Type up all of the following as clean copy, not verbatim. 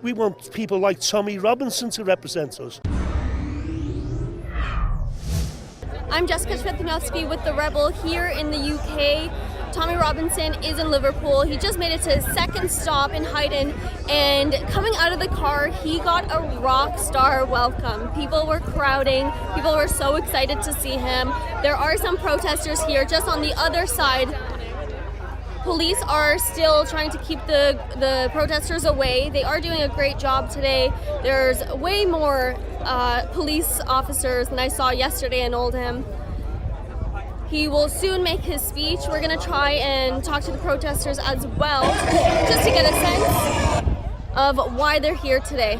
We want people like Tommy Robinson to represent us. I'm Jessica Trethimowski with The Rebel here in the UK. Tommy Robinson is in Liverpool. He just made it to his second stop in Hayden, and coming out of the car, he got a rock star welcome. People were crowding. People were so excited to see him. There are some protesters here just on the other side. Police are still trying to keep the protesters away. They are doing a great job today. There's way more police officers than I saw yesterday in Oldham. He will soon make his speech. We're going to try and talk to the protesters as well, just to get a sense of why they're here today.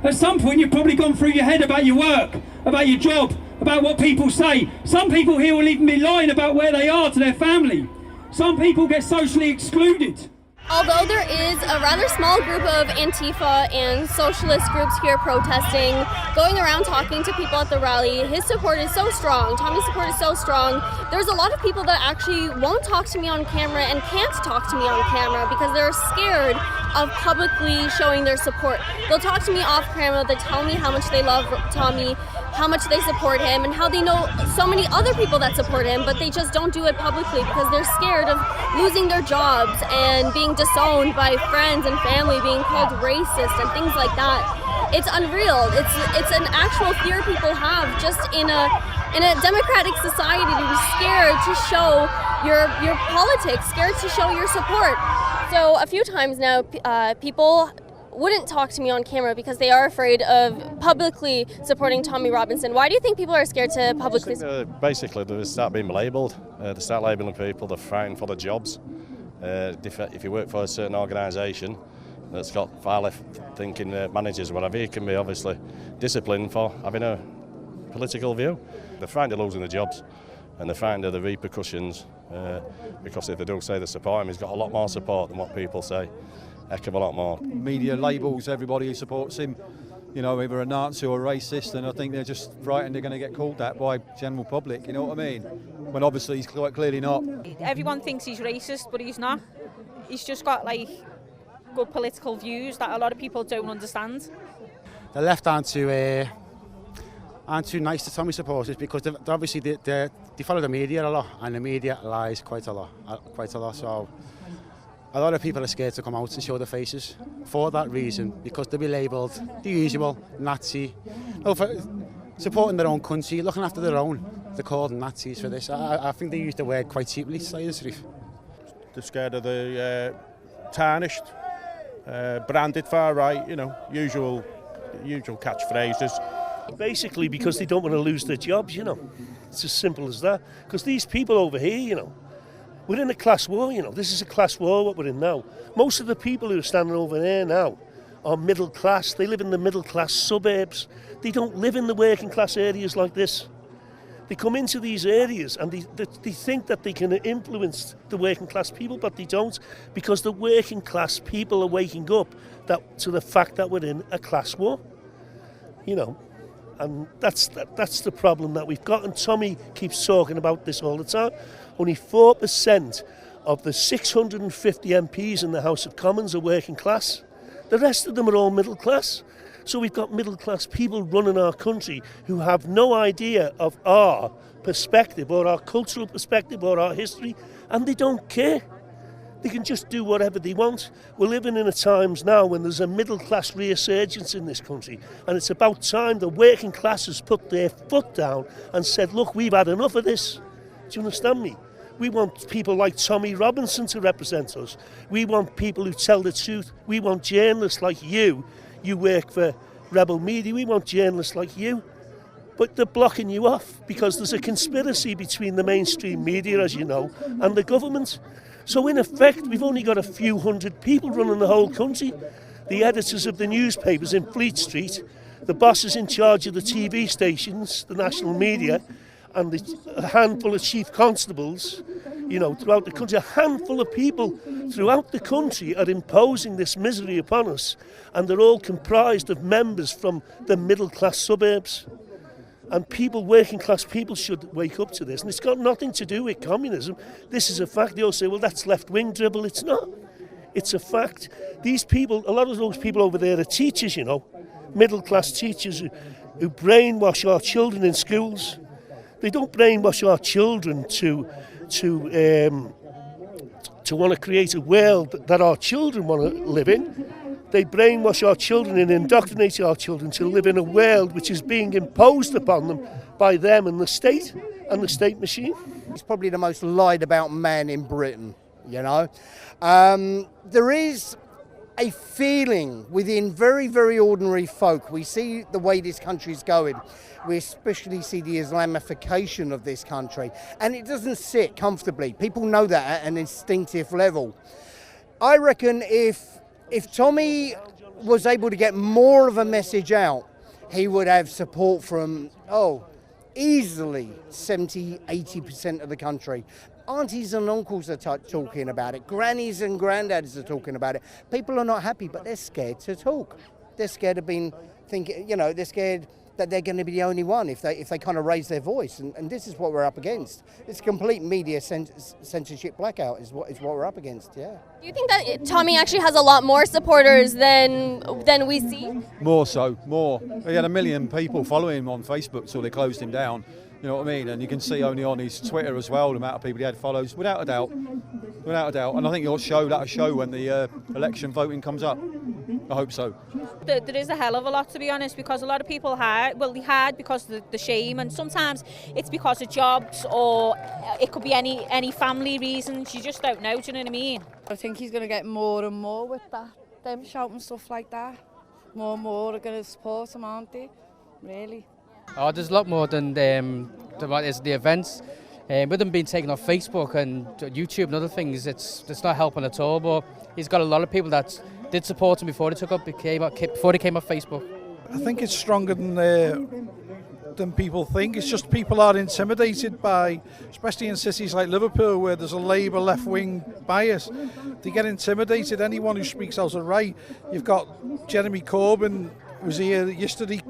At some point you've probably gone through your head about your work, about your job, about what people say. Some people here will even be lying about where they are to their family. Some people get socially excluded. Although there is a rather small group of Antifa and socialist groups here protesting, going around talking to people at the rally, his support is so strong, Tommy's support is so strong. There's a lot of people that actually won't talk to me on camera and can't talk to me on camera because they're scared of publicly showing their support. They'll talk to me off camera, they tell me how much they love Tommy, how much they support him, and how they know so many other people that support him, but they just don't do it publicly because they're scared of losing their jobs and being disowned by friends and family, being called racist and things like that. It's unreal. It's an actual fear people have just in a democratic society to be scared to show your politics, scared to show your support. So a few times now, people wouldn't talk to me on camera because they are afraid of publicly supporting Tommy Robinson. Why do you think people are scared to publicly? Basically, they start being labelled. They start labelling people. They're fighting for the jobs. If you work for a certain organisation that's got far left thinking managers or whatever, you can be obviously disciplined for having a political view. They're frightened of losing the jobs and they're frightened of the repercussions because if they do say they support him, he's got a lot more support than what people say. Heck of a lot more. Media labels everybody who supports him, you know, either a Nazi or a racist, and I think they're just frightened they're going to get called that by general public, you know what I mean? When obviously he's quite clearly not. Everyone thinks he's racist, but he's not. He's just got like good political views that a lot of people don't understand. The left aren't too nice to Tommy supporters because they obviously they follow the media a lot, and the media lies quite a lot. So a lot of people are scared to come out and show their faces for that reason, because they'll be labelled the usual Nazi. No, for supporting their own country, looking after their own. They're called Nazis for this. I think they use the word quite cheaply, to tell you the truth. They're scared of the tarnished, branded far right, you know, usual catchphrases. Basically because they don't want to lose their jobs, you know. It's as simple as that. Because these people over here, you know, we're in a class war, you know. This is a class war, what we're in now. Most of the people who are standing over there now are middle class. They live in the middle class suburbs. They don't live in the working class areas like this. They come into these areas and they think that they can influence the working class people, but they don't, because the working class people are waking up to the fact that we're in a class war, you know. And that's the problem that we've got. And Tommy keeps talking about this all the time. Only 4% of the 650 MPs in the House of Commons are working class. The rest of them are all middle class. So we've got middle class people running our country who have no idea of our perspective or our cultural perspective or our history, and they don't care. They can just do whatever they want. We're living in a times now when there's a middle class resurgence in this country, and it's about time the working class has put their foot down and said, look, we've had enough of this. Do you understand me? We want people like Tommy Robinson to represent us. We want people who tell the truth. We want journalists like you. You work for Rebel Media. We want journalists like you. But they're blocking you off because there's a conspiracy between the mainstream media, as you know, and the government. So in effect, we've only got a few hundred people running the whole country. The editors of the newspapers in Fleet Street, the bosses in charge of the TV stations, the national media, and a handful of chief constables, you know, throughout the country. A handful of people throughout the country are imposing this misery upon us, and they're all comprised of members from the middle-class suburbs. And people, working class people, should wake up to this. And it's got nothing to do with communism. This is a fact. They all say, well, that's left-wing dribble. It's not. It's a fact. These people, a lot of those people over there are teachers, you know, middle-class teachers who brainwash our children in schools. They don't brainwash our children to want to create a world that our children want to live in. They brainwash our children and indoctrinate our children to live in a world which is being imposed upon them by them and the state machine. He's probably the most lied about man in Britain, you know. There is a feeling within very, very ordinary folk. We see the way this country is going. We especially see the Islamification of this country. And it doesn't sit comfortably. People know that at an instinctive level. I reckon if Tommy was able to get more of a message out, he would have support from, easily 70-80% of the country. Aunties and uncles are talking about it. Grannies and granddads are talking about it. People are not happy, but they're scared to talk. They're scared of they're scared that they're going to be the only one if they kind of raise their voice. And this is what we're up against. It's complete media censorship blackout is what we're up against, yeah. Do you think that Tommy actually has a lot more supporters than we see? More so, more. He had 1 million people following him on Facebook till they closed him down. You know what I mean? And you can see only on his Twitter as well the amount of people he had follows, without a doubt. Without a doubt. And I think that'll show when the election voting comes up. I hope so. There is a hell of a lot, to be honest, because a lot of people they had because of the shame, and sometimes it's because of jobs, or it could be any family reasons. You just don't know, do you know what I mean? I think he's going to get more and more with that, them shouting stuff like that. More and more are going to support him, aren't they? Really. Oh, there's a lot more than what is the events. With them being taken off Facebook and YouTube and other things, it's not helping at all. But he's got a lot of people that did support him before they came off Facebook. I think it's stronger than people think. It's just people are intimidated by, especially in cities like Liverpool, where there's a Labour left-wing bias. They get intimidated. Anyone who speaks out of right. You've got Jeremy Corbyn, who was here yesterday,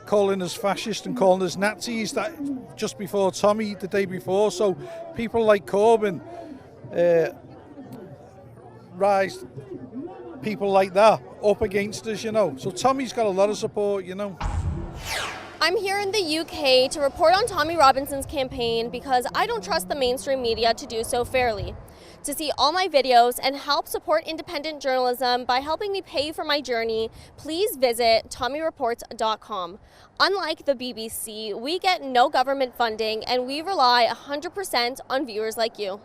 calling us fascist and calling us Nazis, that just before Tommy the day before. So people like Corbyn rise people like that up against us, you know. So Tommy's got a lot of support, you know. I'm here in the UK to report on Tommy Robinson's campaign because I don't trust the mainstream media to do so fairly. To see all my videos and help support independent journalism by helping me pay for my journey, please visit TommyReports.com. Unlike the BBC, we get no government funding and we rely 100% on viewers like you.